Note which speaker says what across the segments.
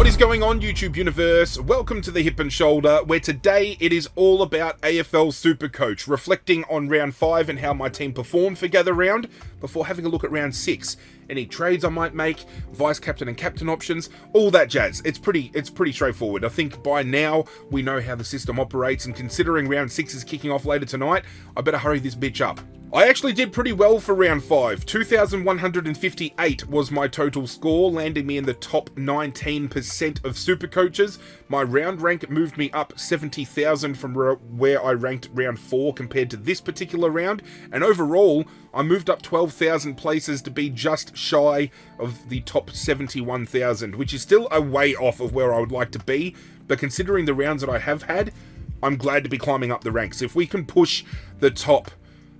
Speaker 1: is going on, YouTube universe? Welcome to the Hip and Shoulder, where today it is all about AFL Supercoach, reflecting on round 5 and how my team performed for Gather Round, before having a look at round 6. Any trades I might make, vice captain and captain options, all that jazz. It's pretty straightforward. I think by now we know how the system operates, and considering round 6 is kicking off later tonight, I better hurry this bitch up. I actually did pretty well for round 5. 2,158 was my total score, landing me in the top 19% of super coaches. My round rank moved me up 70,000 from where I ranked round 4 compared to this particular round, and overall I moved up 12,000 places to be just shy of the top 71,000, which is still a way off of where I would like to be, but considering the rounds that I have had, I'm glad to be climbing up the ranks. If we can push the top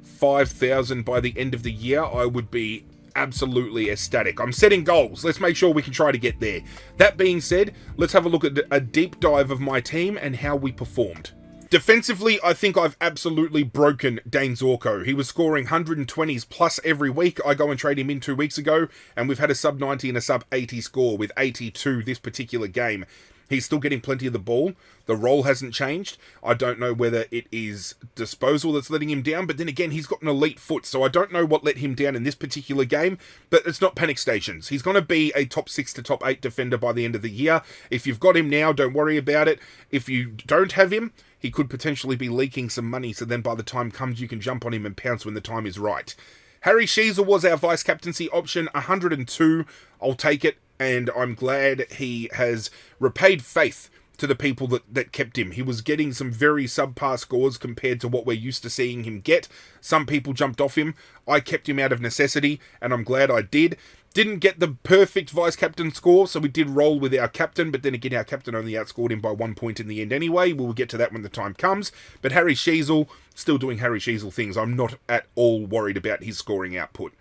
Speaker 1: 5,000 by the end of the year, I would be absolutely ecstatic. I'm setting goals. Let's make sure we can try to get there. That being said, let's have a look at a deep dive of my team and how we performed. Defensively, I think I've absolutely broken Dane Zorko. He was scoring 120s plus every week. I go and trade him in 2 weeks ago, and we've had a sub 90 and a sub 80 score with 82 this particular game. He's still getting plenty of the ball. The role hasn't changed. I don't know whether it is disposal that's letting him down, but then again, he's got an elite foot, so I don't know what let him down in this particular game, but it's not panic stations. He's going to be a top 6 to top 8 defender by the end of the year. If you've got him now, don't worry about it. If you don't have him, he could potentially be leaking some money, so then by the time comes, you can jump on him and pounce when the time is right. Harry Sheezel was our vice-captaincy option, 102. I'll take it, and I'm glad he has repaid faith to the people that kept him. He was getting some very subpar scores compared to what we're used to seeing him get. Some people jumped off him. I kept him out of necessity, and I'm glad I did. Didn't get the perfect vice-captain score, so we did roll with our captain, but then again, our captain only outscored him by 1 point in the end anyway. We'll get to that when the time comes. But Harry Sheezel, still doing Harry Sheezel things. I'm not at all worried about his scoring output.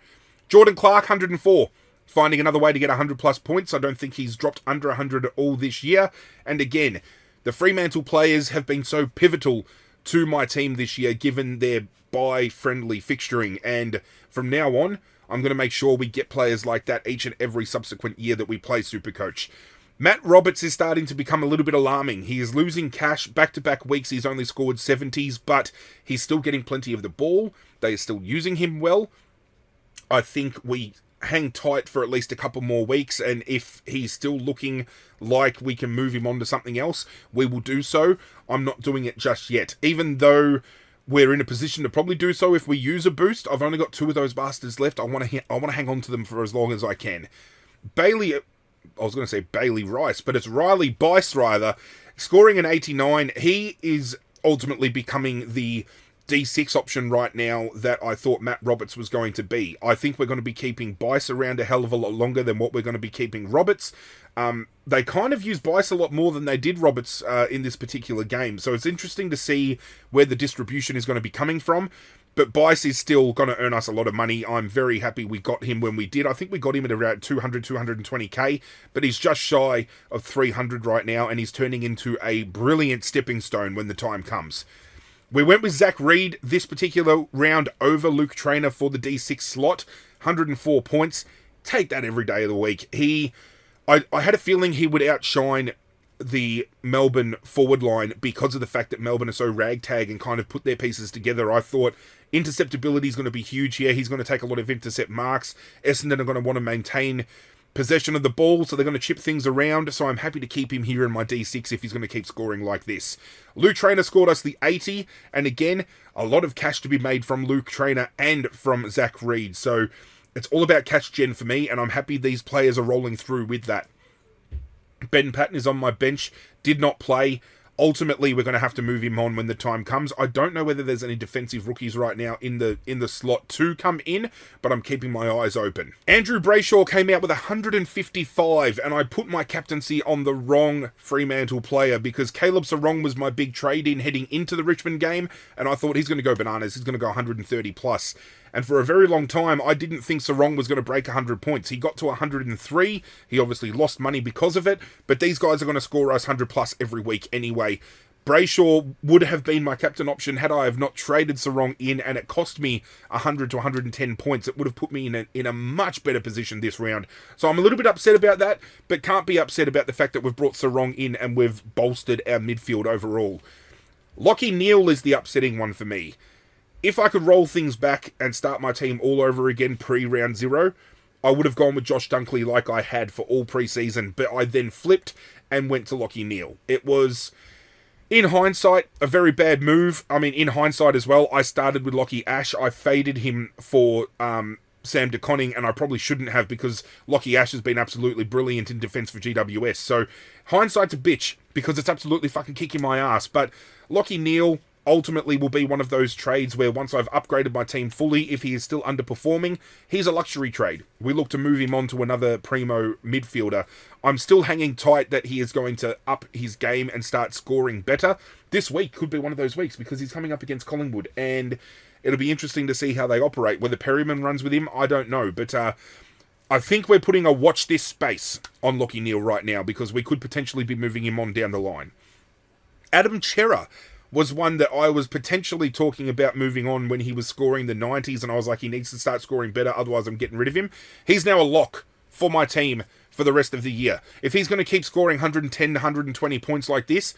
Speaker 1: Jordan Clark, 104. Finding another way to get 100 plus points. I don't think he's dropped under 100 at all this year. And again, the Fremantle players have been so pivotal to my team this year, given their bye-friendly fixturing. And from now on, I'm going to make sure we get players like that each and every subsequent year that we play Supercoach. Matt Roberts is starting to become a little bit alarming. He is losing cash. Back-to-back weeks, he's only scored 70s, but he's still getting plenty of the ball. They are still using him well. I think we hang tight for at least a couple more weeks, and if he's still looking like we can move him on to something else, we will do so. I'm not doing it just yet, even though we're in a position to probably do so if we use a boost. I've only got 2 of those bastards left. I want to hang on to them for as long as I can. Bailey, I was going to say Bailey Rice, but it's Riley Bice rather, scoring an 89. He is ultimately becoming the D6 option right now that I thought Matt Roberts was going to be. I think we're going to be keeping Bice around a hell of a lot longer than what we're going to be keeping Roberts. They kind of used Bice a lot more than they did Roberts in this particular game, so it's interesting to see where the distribution is going to be coming from, but Bice is still going to earn us a lot of money. I'm very happy we got him when we did. I think we got him at around 200, 220k, but he's just shy of 300 right now, and he's turning into a brilliant stepping stone when the time comes. We went with Zach Reid this particular round over Luke Traynor for the D6 slot. 104 points. Take that every day of the week. I had a feeling he would outshine the Melbourne forward line because of the fact that Melbourne are so ragtag and kind of put their pieces together. I thought interceptability is going to be huge here. He's going to take a lot of intercept marks. Essendon are going to want to maintain possession of the ball, so they're going to chip things around, so I'm happy to keep him here in my D6 if he's going to keep scoring like this. Luke Traynor scored us the 80, and again, a lot of cash to be made from Luke Traynor and from Zach Reid, so it's all about cash gen for me, and I'm happy these players are rolling through with that. Ben Patton is on my bench, did not play. Ultimately, we're going to have to move him on when the time comes. I don't know whether there's any defensive rookies right now in the slot to come in, but I'm keeping my eyes open. Andrew Brayshaw came out with 155, and I put my captaincy on the wrong Fremantle player because Caleb Sarong was my big trade-in heading into the Richmond game, and I thought he's going to go bananas. He's going to go 130 plus. And for a very long time, I didn't think Sarong was going to break 100 points. He got to 103. He obviously lost money because of it, but these guys are going to score us 100 plus every week anyway. Brayshaw would have been my captain option had I have not traded Sarong in, and it cost me 100 to 110 points. It would have put me in a much better position this round. So I'm a little bit upset about that, but can't be upset about the fact that we've brought Sarong in and we've bolstered our midfield overall. Lachie Neale is the upsetting one for me. If I could roll things back and start my team all over again pre-round 0, I would have gone with Josh Dunkley like I had for all pre-season, but I then flipped and went to Lachie Neale. It was, in hindsight, a very bad move. I mean, in hindsight as well, I started with Lachie Ash. I faded him for Sam De Koning, and I probably shouldn't have because Lachie Ash has been absolutely brilliant in defence for GWS. So, hindsight's a bitch because it's absolutely fucking kicking my ass. But Lachie Neale ultimately will be one of those trades where once I've upgraded my team fully, if he is still underperforming, he's a luxury trade. We look to move him on to another primo midfielder. I'm still hanging tight that he is going to up his game and start scoring better. This week could be one of those weeks because he's coming up against Collingwood, and it'll be interesting to see how they operate. Whether Perryman runs with him, I don't know, but I think we're putting a watch this space on Lachie Neale right now because we could potentially be moving him on down the line. Adam Chera was one that I was potentially talking about moving on when he was scoring the 90s, and I was like, he needs to start scoring better, otherwise I'm getting rid of him. He's now a lock for my team for the rest of the year. If he's going to keep scoring 110, 120 points like this,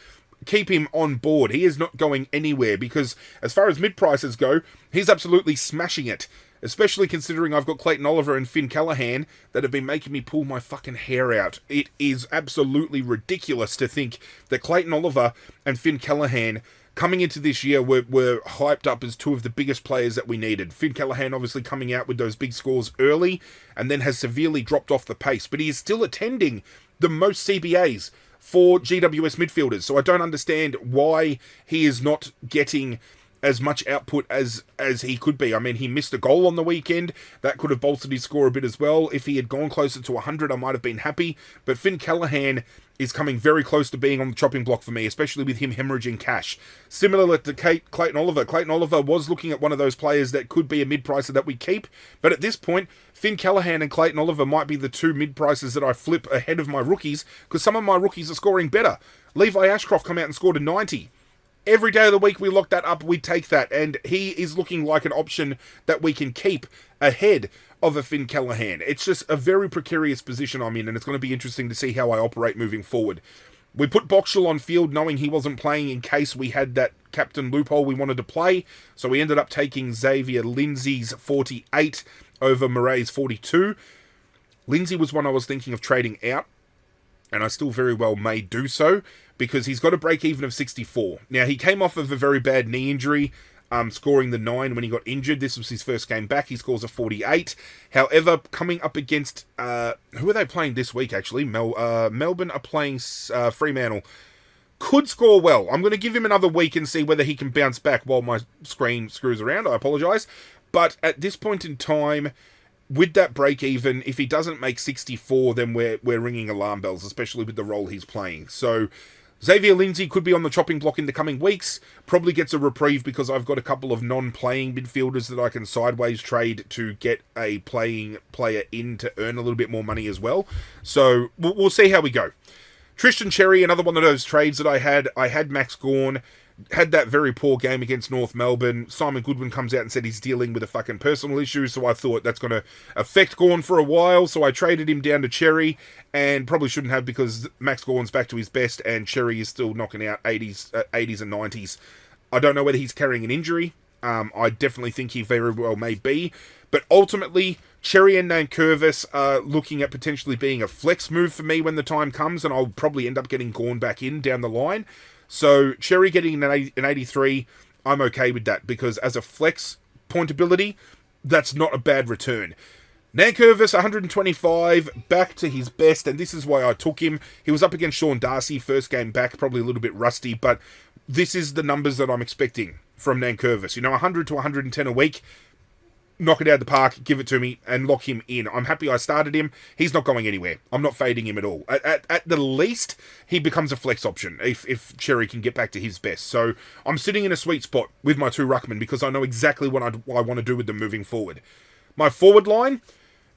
Speaker 1: keep him on board. He is not going anywhere because as far as mid-prices go, he's absolutely smashing it. Especially considering I've got Clayton Oliver and Finn Callaghan that have been making me pull my fucking hair out. It is absolutely ridiculous to think that Clayton Oliver and Finn Callaghan coming into this year were hyped up as two of the biggest players that we needed. Finn Callaghan obviously coming out with those big scores early and then has severely dropped off the pace. But he is still attending the most CBAs for GWS midfielders. So I don't understand why he is not getting as much output as he could be. I mean, he missed a goal on the weekend. That could have bolstered his score a bit as well. If he had gone closer to 100, I might have been happy. But Finn Callaghan is coming very close to being on the chopping block for me, especially with him hemorrhaging cash. Similar to Clayton Oliver. Clayton Oliver was looking at one of those players that could be a mid-pricer that we keep. But at this point, Finn Callaghan and Clayton Oliver might be the two mid-prices that I flip ahead of my rookies, because some of my rookies are scoring better. Levi Ashcroft come out and scored a 90. Every day of the week we lock that up, we take that, and he is looking like an option that we can keep ahead of a Finn Callaghan. It's just a very precarious position I'm in, and it's going to be interesting to see how I operate moving forward. We put Boxall on field knowing he wasn't playing in case we had that captain loophole we wanted to play, so we ended up taking Xavier Lindsay's 48 over Murray's 42. Lindsay was one I was thinking of trading out, and I still very well may do so, because he's got a break-even of 64. Now, he came off of a very bad knee injury, scoring the 9 when he got injured. This was his first game back. He scores a 48. However, coming up against... who are they playing this week, actually? Melbourne are playing Fremantle. Could score well. I'm going to give him another week and see whether he can bounce back while my screen screws around. I apologise. But at this point in time, with that break-even, if he doesn't make 64, then we're ringing alarm bells, especially with the role he's playing. So Xavier Lindsay could be on the chopping block in the coming weeks. Probably gets a reprieve because I've got a couple of non-playing midfielders that I can sideways trade to get a playing player in to earn a little bit more money as well. So we'll see how we go. Tristan Cherry, another one of those trades that I had Max Gawn, had that very poor game against North Melbourne. Simon Goodwin comes out and said he's dealing with a fucking personal issue, so I thought that's going to affect Gawn for a while, so I traded him down to Cherry, and probably shouldn't have because Max Gawn's back to his best, and Cherry is still knocking out 80s and 90s. I don't know whether he's carrying an injury. I definitely think he very well may be, but ultimately, Cherry and Nankervis are looking at potentially being a flex move for me when the time comes, and I'll probably end up getting Gawn back in down the line. So, Cherry getting an 83, I'm okay with that, because as a flex pointability, that's not a bad return. Nankervis, 125, back to his best, and this is why I took him. He was up against Sean Darcy, first game back, probably a little bit rusty, but this is the numbers that I'm expecting from Nankervis. 100 to 110 a week. Knock it out of the park, give it to me, and lock him in. I'm happy I started him. He's not going anywhere. I'm not fading him at all. At the least, he becomes a flex option if Cherry can get back to his best. So I'm sitting in a sweet spot with my two ruckmen because I know exactly what I want to do with them moving forward. My forward line,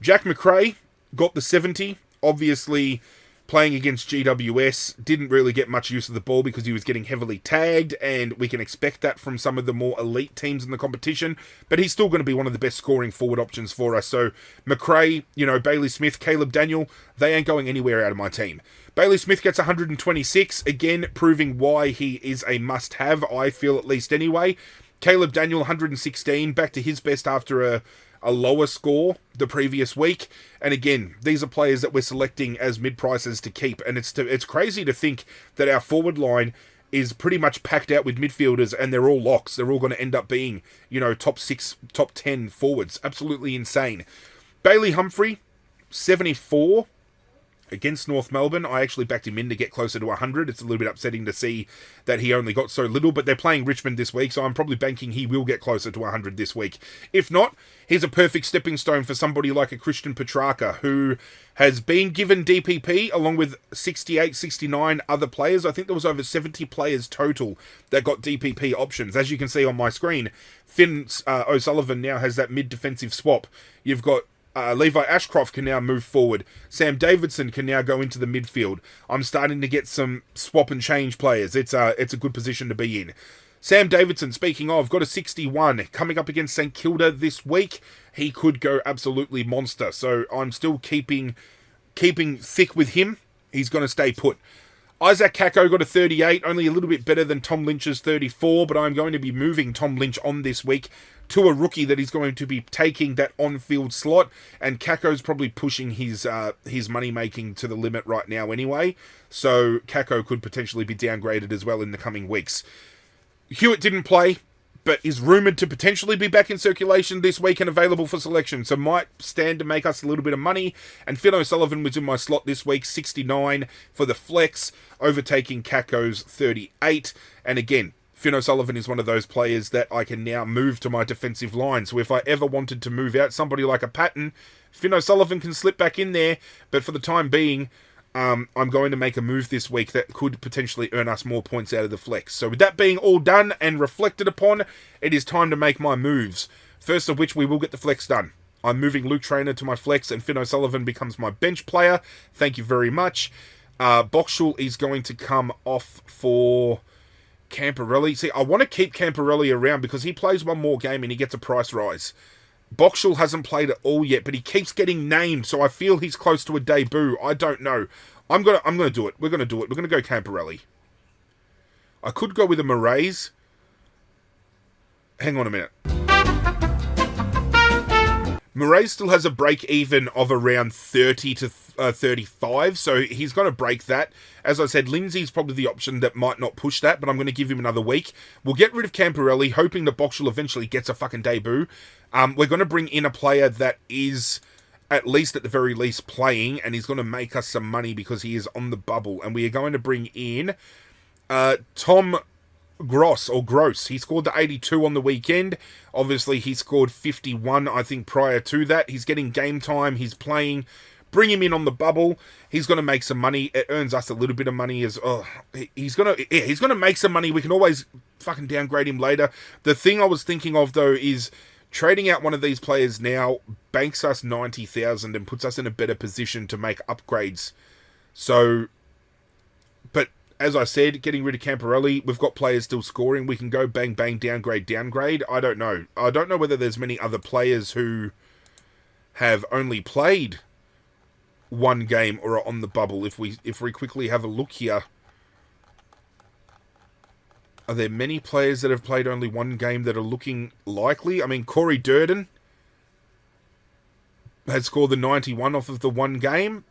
Speaker 1: Jack McRae got the 70. Obviously, playing against GWS, didn't really get much use of the ball because he was getting heavily tagged, and we can expect that from some of the more elite teams in the competition, but he's still going to be one of the best scoring forward options for us. So McRae, Bailey Smith, Caleb Daniel, they ain't going anywhere out of my team. Bailey Smith gets 126, again, proving why he is a must-have, I feel, at least anyway. Caleb Daniel, 116, back to his best after a lower score the previous week. And again, these are players that we're selecting as mid-prices to keep. And it's crazy to think that our forward line is pretty much packed out with midfielders and they're all locks. They're all going to end up being, top 6, top 10 forwards. Absolutely insane. Bailey Humphrey, 74. Against North Melbourne, I actually backed him in to get closer to 100. It's a little bit upsetting to see that he only got so little, but they're playing Richmond this week, so I'm probably banking he will get closer to 100 this week. If not, he's a perfect stepping stone for somebody like a Christian Petrarca, who has been given DPP along with 68, 69 other players. I think there was over 70 players total that got DPP options. As you can see on my screen, Finn O'Sullivan now has that mid-defensive swap. You've got Levi Ashcroft can now move forward. Sam Davidson can now go into the midfield. I'm starting to get some swap and change players. It's a good position to be in. Sam Davidson, speaking of, got a 61. Coming up against St Kilda this week, he could go absolutely monster. So I'm still keeping thick with him. He's going to stay put. Isaac Kako got a 38, only a little bit better than Tom Lynch's 34, but I'm going to be moving Tom Lynch on this week to a rookie that is going to be taking that on-field slot, and Kako's probably pushing his money-making to the limit right now anyway, so Kako could potentially be downgraded as well in the coming weeks. Hewitt didn't play, but is rumoured to potentially be back in circulation this week and available for selection, so might stand to make us a little bit of money. And Finn O'Sullivan was in my slot this week, 69 for the flex, overtaking Kako's 38. And again, Finn O'Sullivan is one of those players that I can now move to my defensive line. So if I ever wanted to move out somebody like a Patton, Finn O'Sullivan can slip back in there, but for the time being, I'm going to make a move this week that could potentially earn us more points out of the flex. So with that being all done and reflected upon, it is time to make my moves. First of which, we will get the flex done. I'm moving Luke Traynor to my flex and Finn O'Sullivan becomes my bench player. Thank you very much. Boxall is going to come off for Camporelli. See, I want to keep Camporelli around because he plays one more game and he gets a price rise. Boxall hasn't played at all yet, but he keeps getting named, so I feel he's close to a debut. I don't know. I'm gonna do it. We're gonna do it. We're gonna go Camporelli. I could go with a Moraes. Hang on a minute. Moraes still has a break even of around 30 to 35, so he's going to break that. As I said, Lindsay's probably the option that might not push that, but I'm going to give him another week. We'll get rid of Camporelli, hoping that Boxall eventually gets a fucking debut. We're going to bring in a player that is, at least at the very least, playing, and he's going to make us some money because he is on the bubble. And we are going to bring in Tom Gross. He scored the 82 on the weekend. Obviously, he scored 51, I think, prior to that. He's getting game time. He's playing. Bring him in on the bubble. He's going to make some money. It earns us a little bit of money. He's going to make some money. We can always fucking downgrade him later. The thing I was thinking of, though, is trading out one of these players now banks us 90,000 and puts us in a better position to make upgrades. So, but as I said, getting rid of Camporelli, we've got players still scoring. We can go bang, bang, downgrade. I don't know. I don't know whether there's many other players who have only played one game or are on the bubble. If we quickly have a look here, are there many players that have played only one game that are looking likely? I mean, Corey Durden has scored the 91 off of the one game.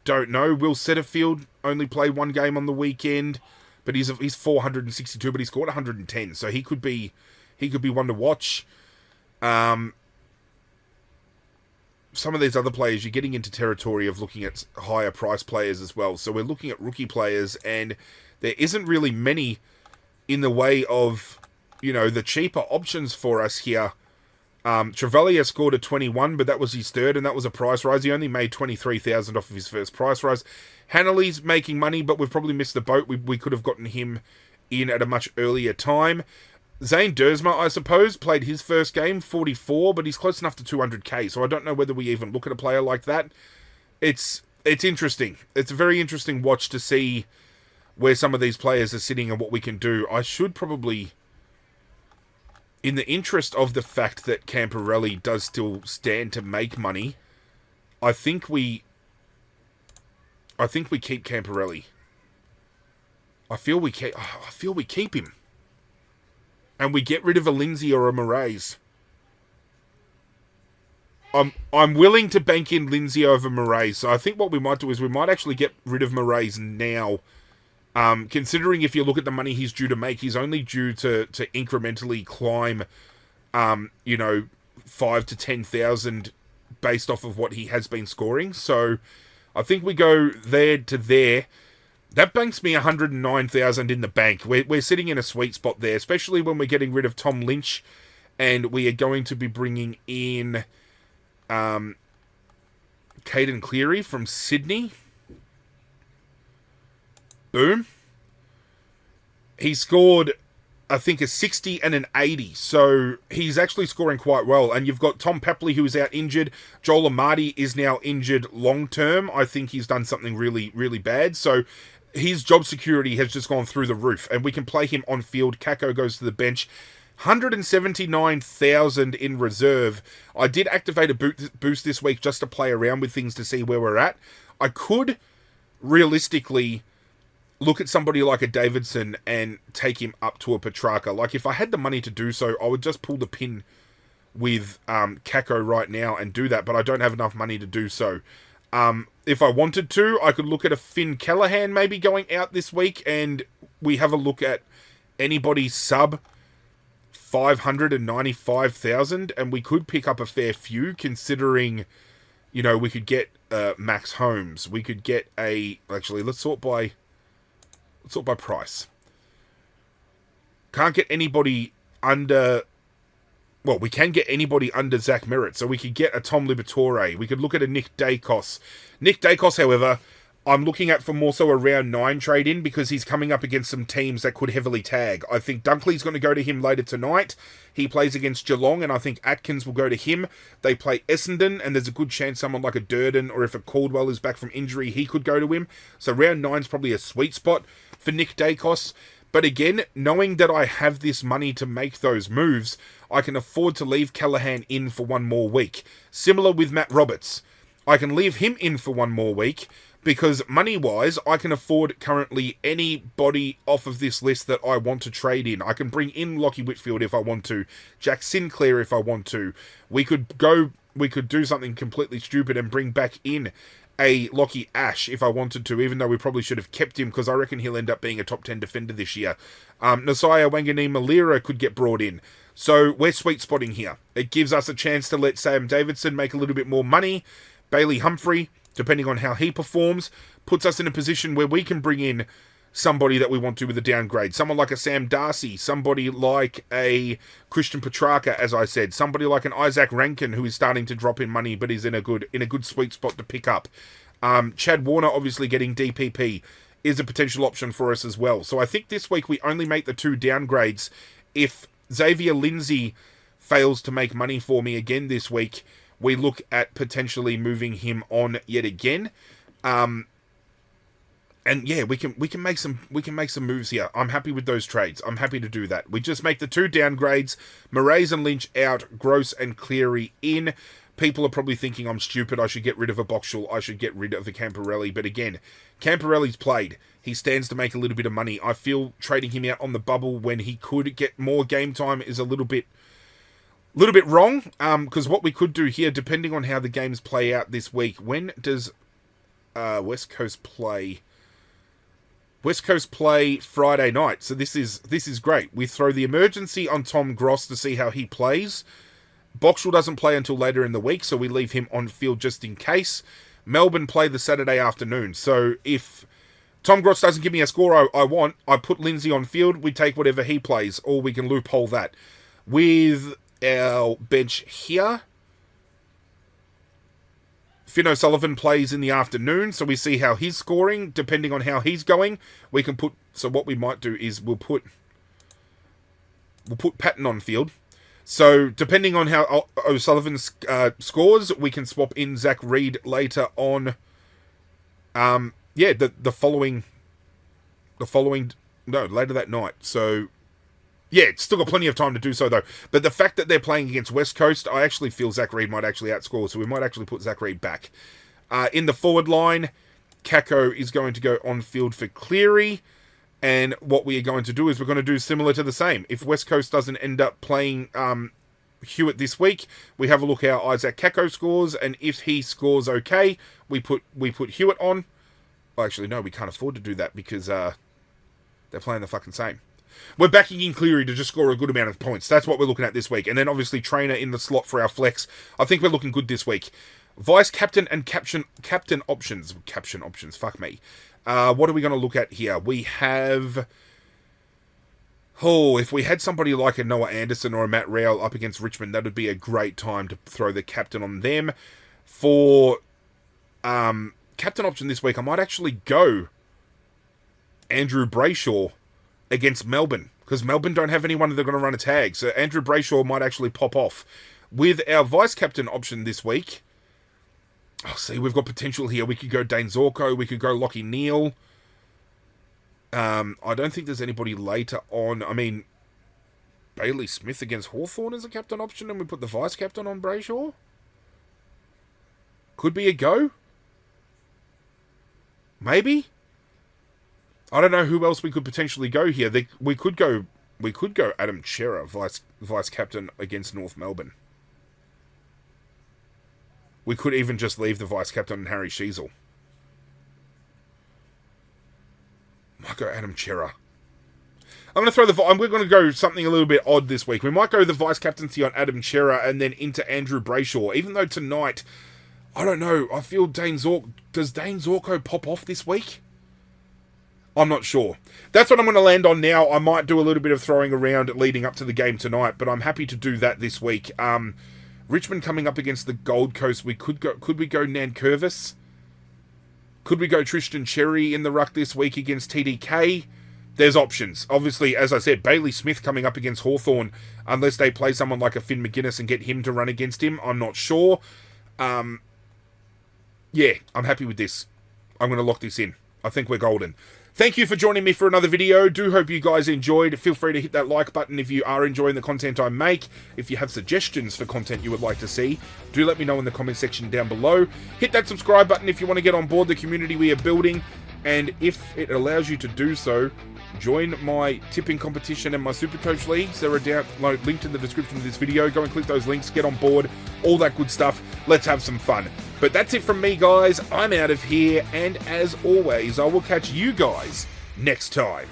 Speaker 1: Don't know. Will Setterfield only played one game on the weekend, but he's 462, but he scored 110, so he could be one to watch. Some of these other players, you're getting into territory of looking at higher price players as well. So we're looking at rookie players, and there isn't really many in the way of, the cheaper options for us here. Trevelyan scored a 21, but that was his third, and that was a price rise. He only made 23,000 off of his first price rise. Hanley's making money, but we've probably missed the boat. We could have gotten him in at a much earlier time. Zane Dersma, I suppose, played his first game, 44, but he's close enough to 200k, so I don't know whether we even look at a player like that. It's it's interesting. It's a very interesting watch to see where some of these players are sitting and what we can do. I should probably, in the interest of the fact that Camporelli does still stand to make money, I think we keep Camporelli. I feel we keep him. And we get rid of a Lindsay or a Moraes. I'm willing to bank in Lindsay over Moraes. So I think what we might do is we might actually get rid of Moraes now. Considering if you look at the money he's due to make, he's only due to incrementally climb, 5 to 10,000 based off of what he has been scoring. So I think we go there to there. That banks me 109,000 in the bank. We're sitting in a sweet spot there, especially when we're getting rid of Tom Lynch, and we are going to be bringing in Caden Cleary from Sydney. Boom. He scored, I think, a 60 and an 80. So he's actually scoring quite well. And you've got Tom Papley, who is out injured. Joel Amati is now injured long term. I think he's done something really, really bad. So his job security has just gone through the roof. And we can play him on field. Kako goes to the bench. 179,000 in reserve. I did activate a boost this week just to play around with things to see where we're at. I could realistically look at somebody like a Davidson and take him up to a Petrarca. Like, if I had the money to do so, I would just pull the pin with Kako right now and do that, but I don't have enough money to do so. If I wanted to, I could look at a Finn Callahan maybe going out this week, and we have a look at anybody sub 595,000, and we could pick up a fair few, considering, we could get Max Holmes. We could get actually, let's sort by price. Can't get anybody under... Well, we can get anybody under Zach Merritt, so we could get a Tom Liberatore. We could look at a Nick Dacos. Nick Dacos, however, I'm looking at for more so a round 9 trade-in, because he's coming up against some teams that could heavily tag. I think Dunkley's going to go to him later tonight. He plays against Geelong, and I think Atkins will go to him. They play Essendon, and there's a good chance someone like a Durden, or if a Caldwell is back from injury, he could go to him. So round 9's probably a sweet spot for Nick Dacos. But again, knowing that I have this money to make those moves, I can afford to leave Callahan in for one more week. Similar with Matt Roberts. I can leave him in for one more week, because money-wise, I can afford currently anybody off of this list that I want to trade in. I can bring in Lockie Whitfield if I want to, Jack Sinclair if I want to. We could do something completely stupid and bring back in a Lockie Ash if I wanted to, even though we probably should have kept him, because I reckon he'll end up being a top 10 defender this year. Nasiah Wangani-Malira could get brought in. So we're sweet spotting here. It gives us a chance to let Sam Davidson make a little bit more money. Bailey Humphrey, depending on how he performs, puts us in a position where we can bring in somebody that we want to with a downgrade. Someone like a Sam Darcy, somebody like a Christian Petrarca, as I said, somebody like an Isaac Rankin, who is starting to drop in money but is in a good sweet spot to pick up. Chad Warner, obviously getting DPP, is a potential option for us as well. So I think this week we only make the 2 downgrades. If Xavier Lindsay fails to make money for me again this week, we look at potentially moving him on yet again. And yeah, we can make some moves here. I'm happy with those trades. I'm happy to do that. We just make the 2 downgrades. Moraes and Lynch out, Gross and Cleary in. People are probably thinking I'm stupid. I should get rid of a Boxall. I should get rid of a Camporelli. But again, Camporelli's played. He stands to make a little bit of money. I feel trading him out on the bubble when he could get more game time is a little bit wrong. Because what we could do here, depending on how the games play out this week, when does West Coast play? West Coast play Friday night, so this is great. We throw the emergency on Tom Gross to see how he plays. Boxall doesn't play until later in the week, so we leave him on field just in case. Melbourne play the Saturday afternoon, so if Tom Gross doesn't give me a score I want, I put Lindsay on field, we take whatever he plays, or we can loophole that. With our bench here, Finn O'Sullivan plays in the afternoon, so we see how he's scoring. Depending on how he's going, we can put... So what we might do is we'll put Patton on field. So depending on how O'Sullivan scores, we can swap in Zach Reed later on Yeah, the following, no, later that night. So, yeah, it's still got plenty of time to do so, though. But the fact that they're playing against West Coast, I actually feel Zach Reid might actually outscore, so we might actually put Zach Reid back. In the forward line, Kako is going to go on field for Cleary. And what we are going to do is we're going to do similar to the same. If West Coast doesn't end up playing Hewitt this week, we have a look how Isaac Kako scores, and if he scores okay, we put Hewitt on. Well, actually, no, we can't afford to do that because they're playing the fucking same. We're backing in Cleary to just score a good amount of points. That's what we're looking at this week. And then obviously Trainer in the slot for our flex. I think we're looking good this week. Vice captain and captain options. Caption options, fuck me. What are we going to look at here? We have... Oh, if we had somebody like a Noah Anderson or a Matt Rowell up against Richmond, that would be a great time to throw the captain on them. For captain option this week, I might actually go Andrew Brayshaw against Melbourne, because Melbourne don't have anyone they're going to run a tag. So Andrew Brayshaw might actually pop off. With our vice-captain option this week... Oh, see, we've got potential here. We could go Dane Zorko. We could go Lockie Neal. I don't think there's anybody later on. I mean, Bailey Smith against Hawthorn as a captain option, and we put the vice-captain on Brayshaw. Could be a go. Maybe. I don't know who else we could potentially go here. We could go Adam Chera, vice-captain against North Melbourne. We could even just leave the vice-captain and Harry Sheasel. Might go Adam Chera. I'm going to we're going to go something a little bit odd this week. We might go the vice-captaincy on Adam Chera and then into Andrew Brayshaw. Even though tonight, I don't know, I feel does Dane Zorko pop off this week? I'm not sure. That's what I'm going to land on now. I might do a little bit of throwing around leading up to the game tonight, but I'm happy to do that this week. Richmond coming up against the Gold Coast. Could we go Nankervis? Could we go Tristan Cherry in the ruck this week against TDK? There's options. Obviously, as I said, Bailey Smith coming up against Hawthorn, unless they play someone like a Finn McGuinness and get him to run against him, I'm not sure. Yeah, I'm happy with this. I'm going to lock this in. I think we're golden. Thank you for joining me for another video. Do hope you guys enjoyed. Feel free to hit that like button if you are enjoying the content I make. If you have suggestions for content you would like to see, do let me know in the comment section down below. Hit that subscribe button if you want to get on board the community we are building. And if it allows you to do so, join my tipping competition and my Supercoach leagues. They're linked in the description of this video. Go and click those links, get on board, all that good stuff. Let's have some fun. But that's it from me, guys. I'm out of here, and as always, I will catch you guys next time.